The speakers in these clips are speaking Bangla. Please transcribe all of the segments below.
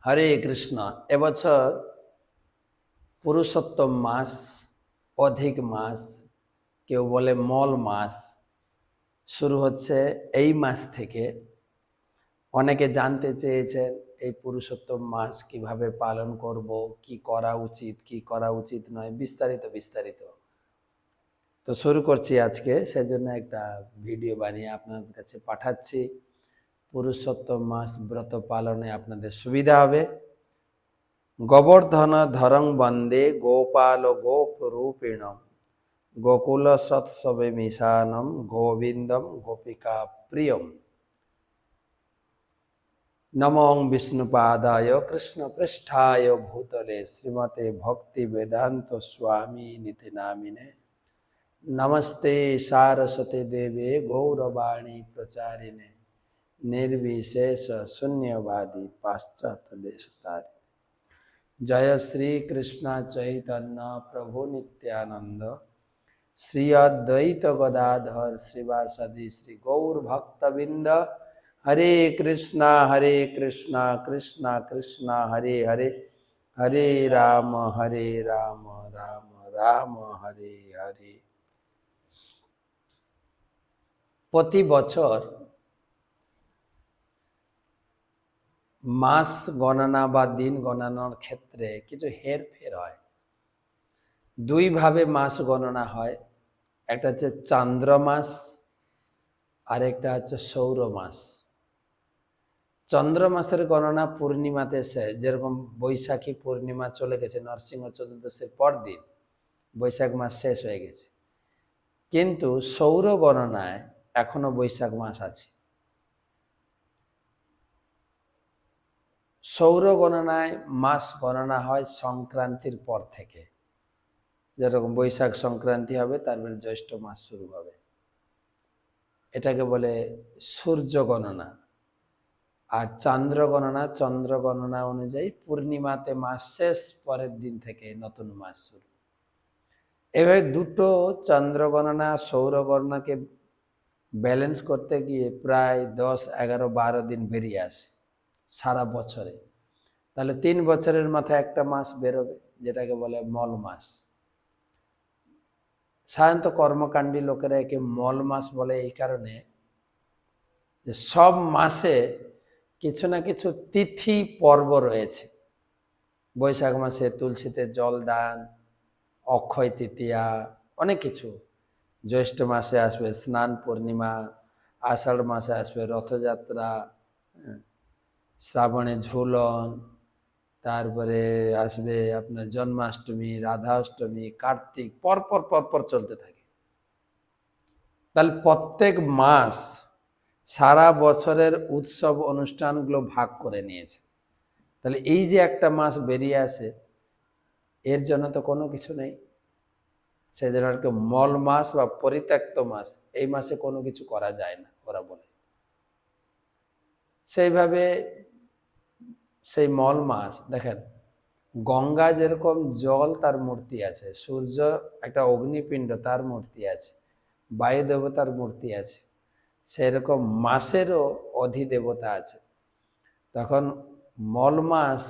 হরে কৃষ্ণ। এবছর পুরুষোত্তম মাস, অধিক মাস, কেউ বলে মল মাস শুরু হচ্ছে এই মাস থেকে। অনেকে জানতে চেয়েছেন এই পুরুষোত্তম মাস কিভাবে পালন করব, কি করা উচিত কি করা উচিত নয়, বিস্তারিত। তো শুরু করছি আজকে, সেজন্য একটা ভিডিও বানিয়ে আপনাদের কাছে পাঠাচ্ছি। পুরুষোত্তম মাস ব্রত পালনে আপনাদের সুবিধা হবে। গোবর্ধন ধরং বন্দে গোপাল গোপরূপিণম গোকুল সৎসবে মিশানম গোবিন্দম গোপিকা প্রিয়ম। নমো বিষ্ণুপাদায় কৃষ্ণ পৃষ্ঠায় ভূতলে শ্রীমতে ভক্তি বেদান্ত স্বামী নীতি নামিনে। নমস্তে সারস্বতী দেবে গৌরবাणी প্রচারিণে निर्विशेष शून्यवादी पाश्चात्य देशतारिणे। जय श्री कृष्ण चैतन्य प्रभु नित्यानंद श्री अद्वैत गदाधर श्रीवासदि श्री गौर भक्तबिंद। हरे कृष्णा कृष्णा कृष्णा हरे हरे, हरे राम राम राम हरे हरे। प्रति बछर মাস গণনা বা দিন গণনার ক্ষেত্রে কিছু হেরফের হয়। দুই ভাবে মাস গণনা হয়, একটা হচ্ছে চান্দ্র মাস আর একটা হচ্ছে সৌর মাস। চন্দ্র মাসের গণনা পূর্ণিমাতে শেষ, যেরকম বৈশাখী পূর্ণিমা চলে গেছে, নরসিংহ চতুর্দশীর পর দিন বৈশাখ মাস শেষ হয়ে গেছে, কিন্তু সৌর গণনায় এখনো বৈশাখ মাস আছে। সৌর গণনায় মাস গণনা হয় সংক্রান্তির পর থেকে, যেরকম বৈশাখ সংক্রান্তি হবে তারপরে জ্যৈষ্ঠ মাস শুরু হবে, এটাকে বলে সূর্য গণনা। আর চন্দ্র গণনা অনুযায়ী পূর্ণিমাতে মাস শেষ, পরের দিন থেকে নতুন মাস শুরু। এভাবে দুটো চন্দ্র গণনা সৌর গণনাকে ব্যালেন্স করতে গিয়ে প্রায় 10, 11, 12 দিন বেরিয়ে আসে সারা বছরে। তাহলে 3 বছরের মাথায় একটা মাস বেরোবে, যেটাকে বলে মল মাস। সাধারণত কর্মকাণ্ডী লোকেরা একে মল মাস বলে এই কারণে যে সব মাসে কিছু না কিছু তিথি পর্ব রয়েছে। বৈশাখ মাসে তুলসীতে জল দান, অক্ষয় তৃতীয়া, অনেক কিছু। জ্যৈষ্ঠ মাসে আসবে স্নান পূর্ণিমা, আষাঢ় মাসে আসবে রথযাত্রা, শ্রাবণে ঝুলন, তারপরে আসবে আপনার জন্মাষ্টমী, রাধাষ্টমী, কার্তিক, পরপর চলতে থাকে। তাহলে প্রত্যেক মাস সারা বছরের উৎসব অনুষ্ঠানগুলো ভাগ করে নিয়েছে। তাহলে এই যে একটা মাস বেরিয়ে আসে, এর জন্য তো কোনো কিছু নেই, সেই জন্য আর কি মল মাস বা পরিত্যক্ত মাস। এই মাসে কোনো কিছু করা যায় না ওরা বলে। সেইভাবে সেই মল মাস দেখেন, গঙ্গা যেরকম জল তার মূর্তি আছে, সূর্য একটা অগ্নিপিণ্ড তার মূর্তি আছে, বায়ু দেবতার মূর্তি আছে, সেরকম মাসেরও অধিদেবতা আছে। তখন মল মাস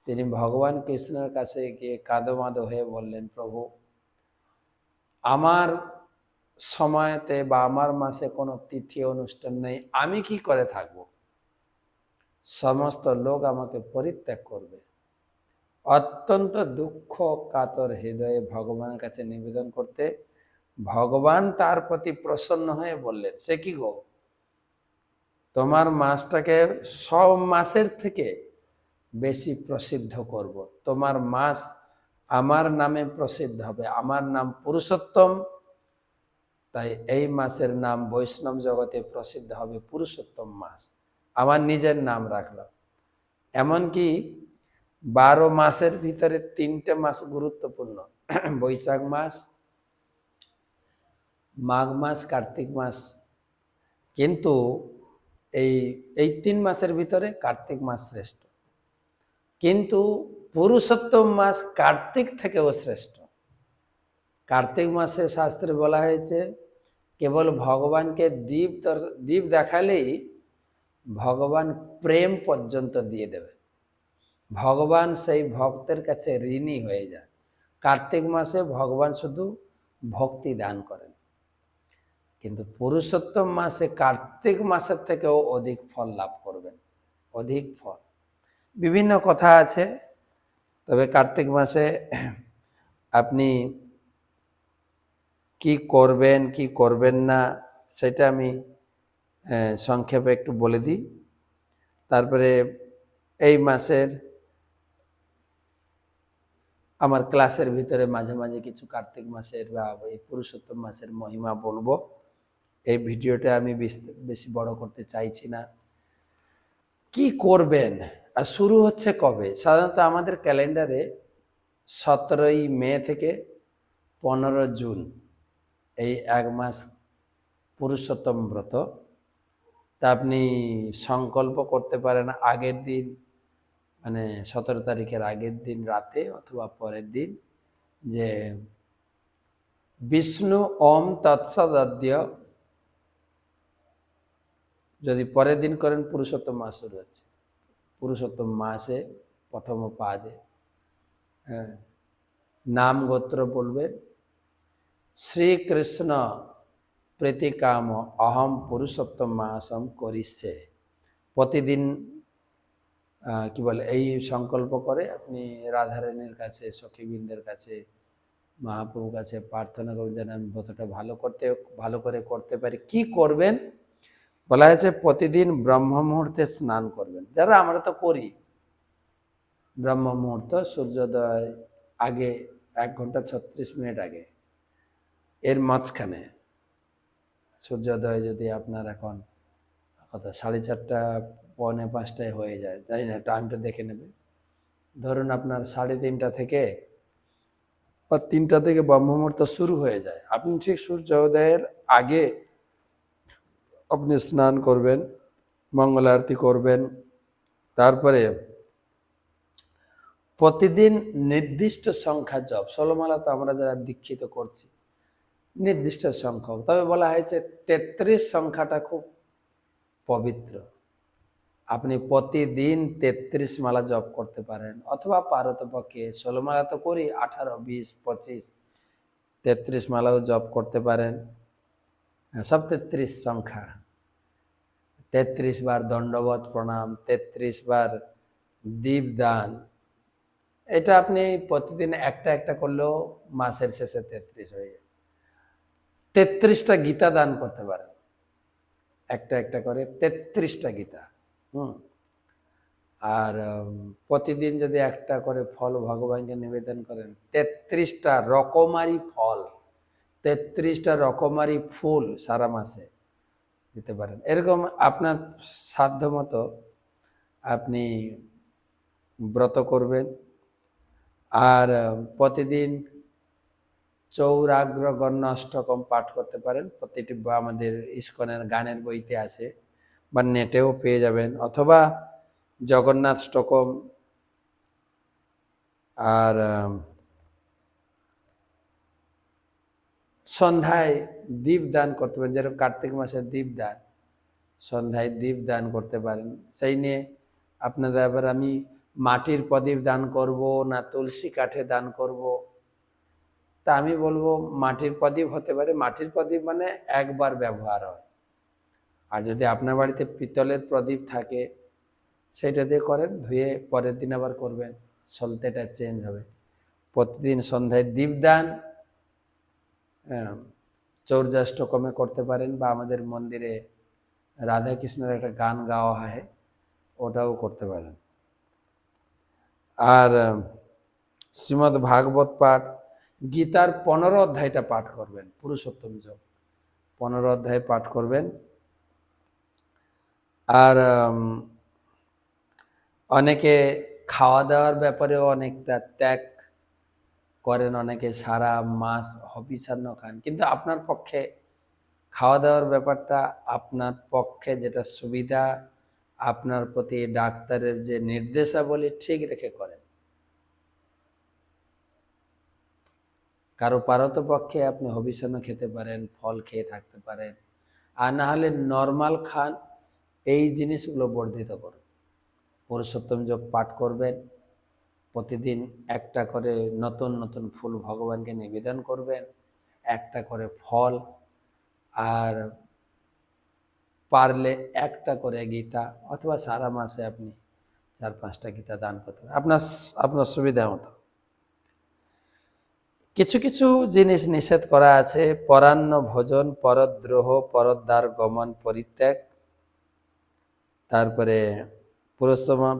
তিনি ভগবান কৃষ্ণের কাছে গিয়ে কাঁদোমাদো হয়ে বললেন, প্রভু আমার সময়তে বা আমার মাসে কোনো তিথি অনুষ্ঠান নেই, আমি কি করে থাকবো? সমস্ত লোক আমাকে পরিত্যাগ করবে। অত্যন্ত দুঃখ কাতর হৃদয়ে ভগবানের কাছে নিবেদন করতে ভগবান তার প্রতি প্রসন্ন হয়ে বললেন, সে কি গো, তোমার মাসটাকে সব মাসের থেকে বেশি প্রসিদ্ধ করব। তোমার মাস আমার নামে প্রসিদ্ধ হবে, আমার নাম পুরুষোত্তম, তাই এই মাসের নাম বৈষ্ণব জগতে প্রসিদ্ধ হবে পুরুষোত্তম মাস। আমার নিজের নাম রাখলাম। এমনকি 12 মাসের ভিতরে 3টে মাস গুরুত্বপূর্ণ, বৈশাখ মাস, মাঘ মাস, কার্তিক মাস। কিন্তু এই 3 মাসের ভিতরে কার্তিক মাস শ্রেষ্ঠ, কিন্তু পুরুষোত্তম মাস কার্তিক থেকেও শ্রেষ্ঠ। কার্তিক মাসে শাস্ত্রে বলা হয়েছে কেবল ভগবানকে দীপ দেখালেই ভগবান প্রেম পর্যন্ত দিয়ে দেবে। ভগবান সেই ভক্তের কাছে ঋণী হয়ে যায়। কার্তিক মাসে ভগবান শুধু ভক্তি দান করেন, কিন্তু পুরুষোত্তম মাসে কার্তিক মাসের থেকেও অধিক ফল লাভ করবেন, অধিক ফল। বিভিন্ন কথা আছে, তবে কার্তিক মাসে আপনি কি করবেন কি করবেন না সেটা আমি সংক্ষেপে একটু বলে দিই। তারপরে এই মাসের আমার ক্লাসের ভিতরে মাঝে মাঝে কিছু কার্তিক মাসের বা এই পুরুষোত্তম মাসের মহিমা বলবো। এই ভিডিওটা আমি বেশি বড় করতে চাইছি না। কি করবেন আর শুরু হচ্ছে কবে? সাধারণত আমাদের ক্যালেন্ডারে 17ই মে থেকে 15 জুন এই 1 মাস পুরুষোত্তম ব্রত। তা আপনি সংকল্প করতে পারেন আগের দিন, মানে 17 তারিখের আগের দিন রাতে অথবা পরের দিন, যে বিষ্ণু ওম তৎসদ্য, যদি পরের দিন করেন পুরুষোত্তম মাস শুরু হচ্ছে, পুরুষোত্তম মাসে প্রথম পাদে হ্যাঁ নাম গোত্র বলবেন, শ্রীকৃষ্ণ প্রীতিকাম অহম পুরুষোত্তম মাসম করিষ্যে। প্রতিদিন কি বলে এই সংকল্প করে আপনি রাধারানীর কাছে, সখীবৃন্দের কাছে, মহাপ্রভুর কাছে প্রার্থনা করবেন যেন আমি ব্রতটা ভালো করে করতে পারি। কি করবেন বলা হয়েছে? প্রতিদিন ব্রহ্ম মুহূর্তে স্নান করবেন। যারা আমরা তো করি, ব্রহ্ম মুহূর্ত সূর্যোদয় আগে 1 ঘন্টা 36 মিনিট আগে, এর মাঝখানে সূর্যোদয় যদি আপনার এখন কত 4:30 পৌনে 5টায় হয়ে যায়, জানি না, টাইমটা দেখে নেবে। ধরুন আপনার 3:30 থেকে বা 3টা থেকে ব্রহ্ম মুহূর্ত শুরু হয়ে যায়, আপনি ঠিক সূর্যোদয়ের আগে আপনি স্নান করবেন, মঙ্গল আরতি করবেন। তারপরে প্রতিদিন নির্দিষ্ট সংখ্যা জপ, 16 মালা তো আমরা যারা দীক্ষিত করছি নির্দিষ্ট সংখ্যক, তবে বলা হয়েছে 33 সংখ্যাটা খুব পবিত্র। আপনি প্রতিদিন 33 মালা জপ করতে পারেন, অথবা পারতপক্ষে 16 মালা তো করি, 18, 20, 25, 33 মালাও জপ করতে পারেন। সব 33 সংখ্যা, 33 বার দণ্ডবত প্রণাম, 33 বার দীপদান, এটা আপনি প্রতিদিন একটা একটা করলেও মাসের শেষে 33 হয়ে যায়। 33টা গীতা দান করতে পারেন, একটা একটা করে 33টা গীতা। আর প্রতিদিন যদি একটা করে ফল ভগবানকে নিবেদন করেন, 33টা রকমারি ফল, 33টা রকমারি ফুল সারা মাসে দিতে পারেন। এরকম আপনার সাধ্য মতো আপনি ব্রত করবেন। আর প্রতিদিন চৌরাগ্র গণ্য অষ্টকম পাঠ করতে পারেন। প্রতিটি আমাদের ইস্কনের গানের বইতে আছে বা নেটেও পেয়ে যাবেন, অথবা জগন্নাথ ষ্টকম। আর সন্ধ্যায় দীপ দান করতে পারেন, যেরকম কার্তিক মাসের দীপ দান, সন্ধ্যায় দীপ দান করতে পারেন। সেই নিয়ে আপনারা এবার আমি মাটির প্রদীপ দান করব না তুলসী কাঠে দান করব, তা আমি বলবো মাটির প্রদীপ হতে পারে। মাটির প্রদীপ মানে একবার ব্যবহার হয়। আর যদি আপনার বাড়িতে পিতলের প্রদীপ থাকে সেটা দিয়ে করেন, ধুয়ে পরের দিন আবার করবেন, সলতেটা চেঞ্জ হবে। প্রতিদিন সন্ধ্যায় দীপদান চৌর্যাষ্টকমে করতে পারেন, বা আমাদের মন্দিরে রাধা কৃষ্ণের একটা গান গাওয়া হয়, ওটাও করতে পারেন। আর শ্রীমদ্ ভাগবত পাঠ, গীতার 15 অধ্যায়টা পাঠ করবেন, পুরুষোত্তম যোগ 15 অধ্যায় পাঠ করবেন। আর অনেকে খাওয়া দাওয়ার ব্যাপারেও অনেকটা ত্যাগ করেন, অনেকে সারা মাস হবিষান্ন খান, কিন্তু আপনার পক্ষে খাওয়া দাওয়ার ব্যাপারটা আপনার পক্ষে যেটা সুবিধা, আপনার প্রতি ডাক্তারের যে নির্দেশাবলী ঠিক রেখে করেন। কারো পারতপক্ষে আপনি হবিষান্ন খেতে পারেন, ফল খেয়ে থাকতে পারেন, আর না হলে নর্মাল খান। এই জিনিসগুলো বর্ধিত করুন। পুরুষোত্তম যোগ পাঠ করবেন, প্রতিদিন একটা করে নতুন নতুন ফুল ভগবানকে নিবেদন করবেন, একটা করে ফল, আর পারলে একটা করে গীতা, অথবা সারা মাসে আপনি 4-5টা গীতা দান করতে পারেন, আপনার আপনার সুবিধা মতো। কিছু কিছু জিনিস নিষেধ করা আছে: পরান্ন ভোজন, পরদ্রোহ, পরদ্বার গমন পরিত্যাগ। তারপরে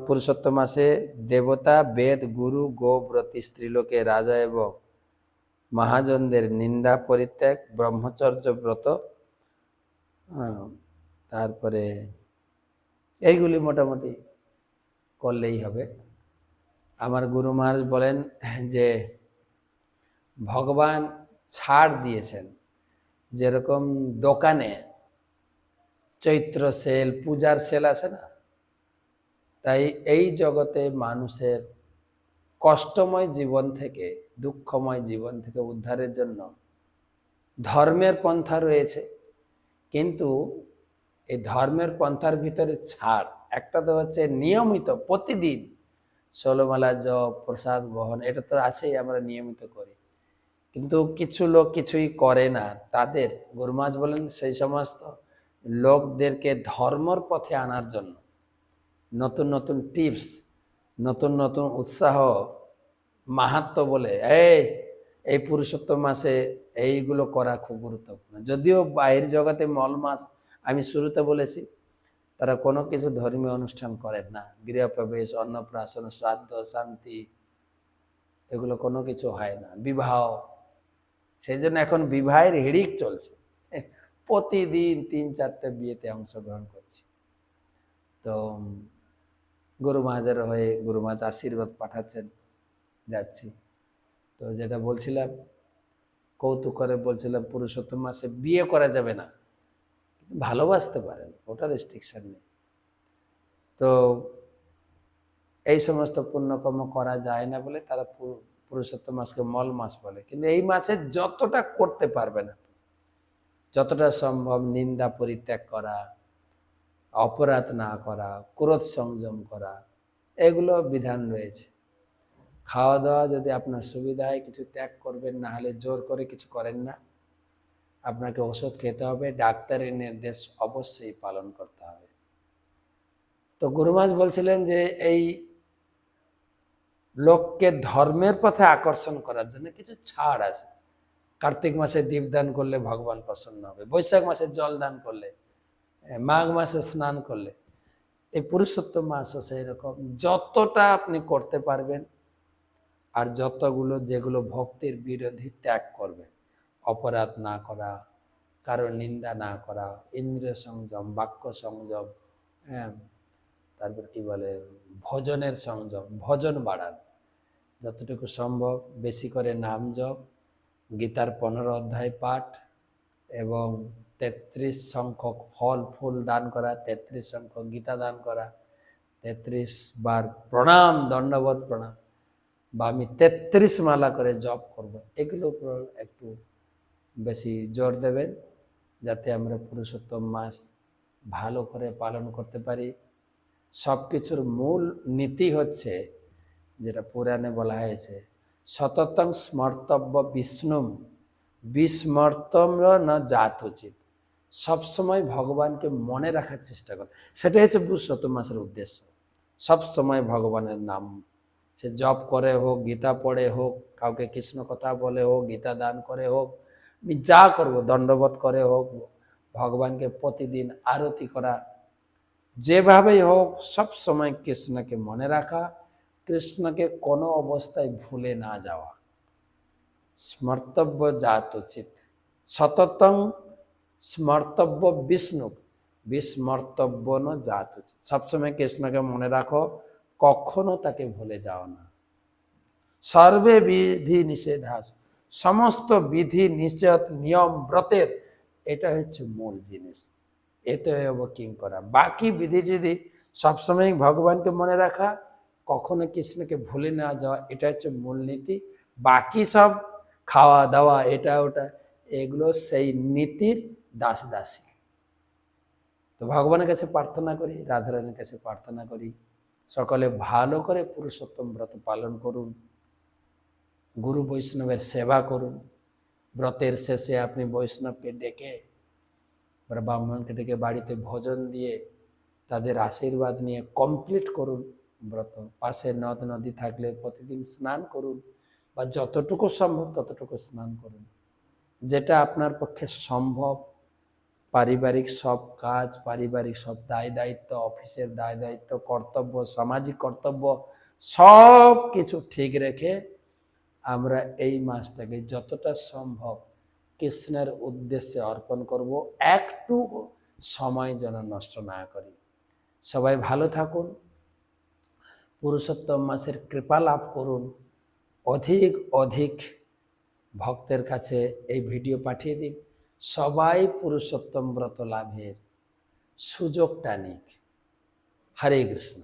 পুরুষোত্তম মাসে দেবতা, বেদ, গুরু, গোব্রতী, স্ত্রীলোকে রাজা এবং মহাজনদের নিন্দা পরিত্যাগ, ব্রহ্মচর্য ব্রত। তারপরে এইগুলি মোটামুটি করলেই হবে। আমার গুরু মহারাজ বলেন যে ভগবান ছাড় দিয়েছেন, যেরকম দোকানে চৈত্র সেল, পূজার সেল আছে না, তাই এই জগতে মানুষের কষ্টময় জীবন থেকে, দুঃখময় জীবন থেকে উদ্ধারের জন্য ধর্মের পন্থা রয়েছে। কিন্তু এই ধর্মের পন্থার ভিতরে ছাড় একটা তো হচ্ছে নিয়মিত প্রতিদিন 16 মালা জপ, প্রসাদ গ্রহণ, এটা তো আছেই, আমরা নিয়মিত করি। কিন্তু কিছু লোক কিছুই করে না, তাদের গুরুমাজ বলেন সেই সমস্ত লোকদেরকে ধর্মর পথে আনার জন্য নতুন নতুন টিপস, নতুন নতুন উৎসাহ, মাহাত্ম্য বলে এই পুরুষোত্তম মাসে এইগুলো করা খুব গুরুত্বপূর্ণ। যদিও বাইরের জগতে মল মাস, আমি শুরুতে বলেছি, তারা কোনো কিছু ধর্মীয় অনুষ্ঠান করেন না, গৃহপ্রবেশ, অন্নপ্রাশন, শ্রাদ্ধ, শান্তি, এগুলো কোনো কিছু হয় না, বিবাহ। সেই জন্য এখন বিবাহের হিড়িক চলছে, প্রতিদিন 3-4টে বিয়েতে অংশগ্রহণ করছি। তো গুরু মহারাজের হয়ে গুরু মহারাজ আশীর্বাদ পাঠাচ্ছেন, যাচ্ছি। তো যেটা বলছিলাম, কৌতুক করে বলছিলাম, পুরুষোত্তম মাসে বিয়ে করা যাবে না, ভালোবাসতে পারেন, ওটা রেস্ট্রিকশন নেই। তো এই সমস্ত পুণ্যকর্ম করা যায় না বলে তারা পুরুষোত্তম মাসকে মল মাস বলে। কিন্তু এই মাসে যতটা করতে পারবেন, যতটা সম্ভব নিন্দা পরিত্যাগ করা, অপরাধ না করা, ক্রোধ সংযম করা, এগুলো বিধান রয়েছে। খাওয়া দাওয়া যদি আপনার সুবিধা হয় কিছু ত্যাগ করবেন, না হলে জোর করে কিছু করেন না। আপনাকে ওষুধ খেতে হবে, ডাক্তারের নির্দেশ অবশ্যই পালন করতে হবে। তো গুরুমাজ বলছিলেন যে এই লোককে ধর্মের পথে আকর্ষণ করার জন্য কিছু ছাড় আছে। কার্তিক মাসে দীপদান করলে ভগবান প্রসন্ন হবে, বৈশাখ মাসে জল দান করলে, মাঘ মাসে স্নান করলে, এই পুরুষোত্তম মাসও সেই রকম যতটা আপনি করতে পারবেন, আর যতগুলো যেগুলো ভক্তির বিরোধী ত্যাগ করবেন, অপরাধ না করা, কারো নিন্দা না করা, ইন্দ্রিয় সংযম, বাক্য সংযম, হ্যাঁ, তারপর কি বলে ভজনের সংযম, ভজন বাড়ান যতটুকু সম্ভব, বেশি করে নাম জপ, গীতার 15 অধ্যায় পাঠ এবং 33 সংখ্যক ফল ফুল দান করা, 33 সংখ্যক গীতা দান করা, 33 বার প্রণাম, দণ্ডবোধ প্রণাম, বা আমি 33 মালা করে জপ করব, এগুলোর উপর একটু বেশি জোর দেবেন, যাতে আমরা পুরুষোত্তম মাস ভালো করে পালন করতে পারি। সব কিছুর মূল নীতি হচ্ছে, যেটা পুরাণে বলা হয়েছে, সততং স্মর্তব্য বিষ্ণুম বিস্মর্তম্র না জাত উচিত। সবসময় ভগবানকে মনে রাখার চেষ্টা কর, সেটাই হচ্ছে পুরুষোত্তম মাসের উদ্দেশ্য। সবসময় ভগবানের নাম, সে জপ করে হোক, গীতা পড়ে হোক, কাউকে কৃষ্ণ কথা বলে হোক, গীতা দান করে হোক, আমি যা করবো, দণ্ডবোধ করে হোক, ভগবানকে প্রতিদিন আরতি করা, যেভাবেই হোক সব সময় কৃষ্ণকে মনে রাখা, কৃষ্ণকে কোনো অবস্থায় ভুলে না যাওয়া। স্মর্তব্য জাত উচিত, সততং স্মর্তব্য বিষ্ণু বিস্মর্তব্য ন জাত উচিত। সবসময় কৃষ্ণকে মনে রাখো, কখনো তাকে ভুলে যাও না। সর্বে বিধি নিষেধাস, সমস্ত বিধি নিষেধ নিয়ম ব্রতের এটা হচ্ছে মূল জিনিস, এতে কিং করা। বাকি বিধি যদি সবসময় ভগবানকে মনে রাখা, কখনো কৃষ্ণকে ভুলে না যাওয়া, এটা হচ্ছে মূলনীতি। বাকি সব খাওয়া দাওয়া, এটা ওটা, এগুলো সেই নীতির দাস দাসী। তো ভগবানের কাছে প্রার্থনা করি, রাধারানীর কাছে প্রার্থনা করি, সকলে ভালো করে পুরুষোত্তম ব্রত পালন করুন, গুরু বৈষ্ণবের সেবা করুন। ব্রতের শেষে আপনি বৈষ্ণবকে ডেকে বা ব্রাহ্মণকে ডেকে বাড়িতে ভোজন দিয়ে তাদের আশীর্বাদ নিয়ে কমপ্লিট করুন ব্রত। পাশে নদ নদী থাকলে প্রতিদিন স্নান করুন, বা যতটুকু সম্ভব ততটুকু স্নান করুন, যেটা আপনার পক্ষে সম্ভব। পারিবারিক সব কাজ, পারিবারিক সব দায় দায়িত্ব, অফিসের দায় দায়িত্ব, কর্তব্য, সামাজিক কর্তব্য সব কিছু ঠিক রেখে আমরা এই মাসটাকে যতটা সম্ভব কৃষ্ণের উদ্দেশ্যে অর্পণ করব, একটু সময় যেন নষ্ট না করি। সবাই ভালো থাকুন, পুরুষোত্তম মাসের কৃপা লাভ করুন। অধিক অধিক ভক্তের কাছে এই ভিডিও পাঠিয়ে দিন, সবাই পুরুষোত্তম ব্রত লাভের সুযোগটা নিক। হরে কৃষ্ণ।